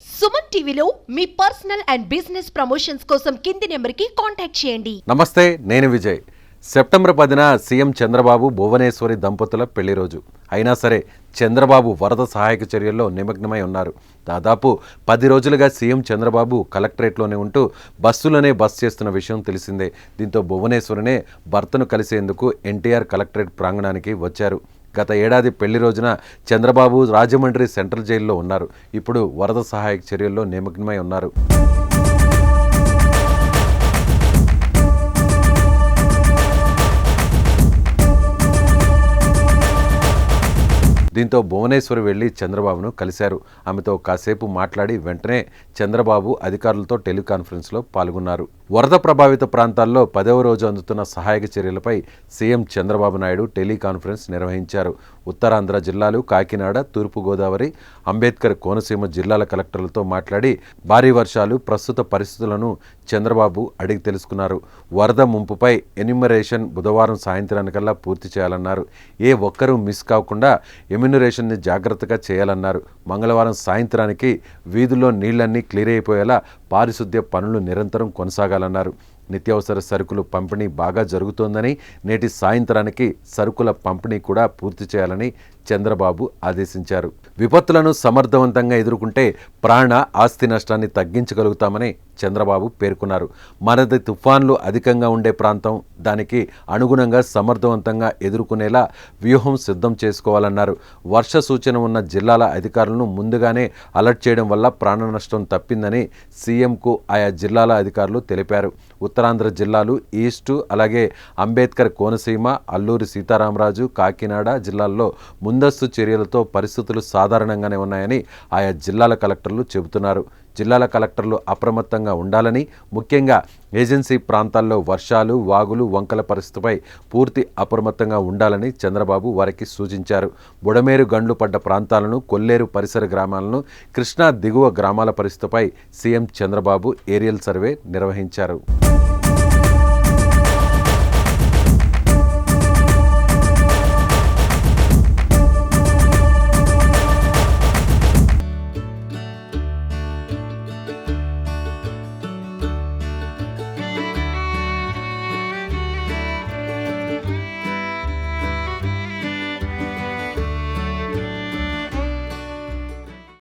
సుమన్ టీవీలో మీ personal and business promotions కోసం కింది నెంబర్కి కాంటాక్ట్ చేయండి. నమస్తే, నేను విజయ్. సెప్టెంబర్ 10న సీఎం చంద్రబాబు భువనేశ్వరి దంపతుల పెళ్లి రోజు. అయినా సరే చంద్రబాబు వరద సహాయక చర్యల్లో నిమగ్నమై ఉన్నారు. దాదాపు 10 రోజులుగా సీఎం చంద్రబాబు కలెక్టరేట్లోనే ఉంటూ బస్సులోనే బస్ చేస్తున్న విషయం తెలిసిందే. దీంతో భువనేశ్వరినే భర్తను కలిసేందుకు ఎన్టీఆర్ కలెక్టరేట్ ప్రాంగణానికి వచ్చారు. గత ఏడాది పెళ్లి రోజున చంద్రబాబు రాజమండ్రి సెంట్రల్ జైల్లో ఉన్నారు. ఇప్పుడు వరద సహాయక చర్యల్లో నిమగ్నమై ఉన్నారు. దీంతో భువనేశ్వరి వెళ్లి చంద్రబాబును కలిశారు. ఆమెతో కాసేపు మాట్లాడి వెంటనే చంద్రబాబు అధికారులతో టెలికాన్ఫరెన్స్లో పాల్గొన్నారు. వరద ప్రభావిత ప్రాంతాల్లో 10వ రోజు అందుతున్న సహాయక చర్యలపై సీఎం చంద్రబాబు నాయుడు టెలికాన్ఫరెన్స్ నిర్వహించారు. ఉత్తరాంధ్ర జిల్లాలు కాకినాడ, తూర్పుగోదావరి, అంబేద్కర్ కోనసీమ జిల్లాల కలెక్టర్లతో మాట్లాడి భారీ వర్షాలు, ప్రస్తుత పరిస్థితులను చంద్రబాబు అడిగి తెలుసుకున్నారు. వరద ముంపుపై ఎన్యూమరేషన్ బుధవారం సాయంత్రానికల్లా పూర్తి చేయాలన్నారు. ఏ ఒక్కరూ మిస్ కాకుండా ఎమ్యూనరేషన్ని జాగ్రత్తగా చేయాలన్నారు. మంగళవారం సాయంత్రానికి వీధుల్లో నీళ్లన్నీ క్లియర్ అయిపోయేలా పారిశుద్ధ్య పనులు నిరంతరం కొనసాగాలన్నారు. నిత్యావసర సరుకులు పంపిణీ బాగా జరుగుతోందని, నేటి సాయంత్రానికి సరుకుల పంపిణీ కూడా పూర్తి చేయాలని చంద్రబాబు ఆదేశించారు. విపత్తులను సమర్థవంతంగా ఎదుర్కొంటే ప్రాణ, ఆస్తి నష్టాన్ని తగ్గించగలుగుతామని చంద్రబాబు పేర్కొన్నారు. మనది తుఫాన్లు అధికంగా ఉండే ప్రాంతం. దానికి అనుగుణంగా సమర్థవంతంగా ఎదుర్కొనేలా వ్యూహం సిద్ధం చేసుకోవాలన్నారు. వర్ష సూచన ఉన్న జిల్లాల అధికారులను ముందుగానే అలర్ట్ చేయడం వల్ల ప్రాణ నష్టం తప్పిందని సీఎంకు ఆయా జిల్లాల అధికారులు తెలిపారు. ఉత్తరాంధ్ర జిల్లాలు ఈస్టు, అలాగే అంబేద్కర్ కోనసీమ, అల్లూరి సీతారామరాజు, కాకినాడ జిల్లాల్లో ముందస్తు చర్యలతో పరిస్థితులు సాధారణంగానే ఉన్నాయని ఆయా జిల్లాల కలెక్టర్లు చెబుతున్నారు. జిల్లాల కలెక్టర్లు అప్రమత్తంగా ఉండాలని, ముఖ్యంగా ఏజెన్సీ ప్రాంతాల్లో వర్షాలు, వాగులు, వంకల పరిస్థితిపై పూర్తి అప్రమత్తంగా ఉండాలని చంద్రబాబు వారికి సూచించారు. బుడమేరు గండ్లు పడ్డ ప్రాంతాలను, కొల్లేరు పరిసర గ్రామాలను, కృష్ణా దిగువ గ్రామాల పరిస్థితిపై సీఎం చంద్రబాబు ఏరియల్ సర్వే నిర్వహించారు.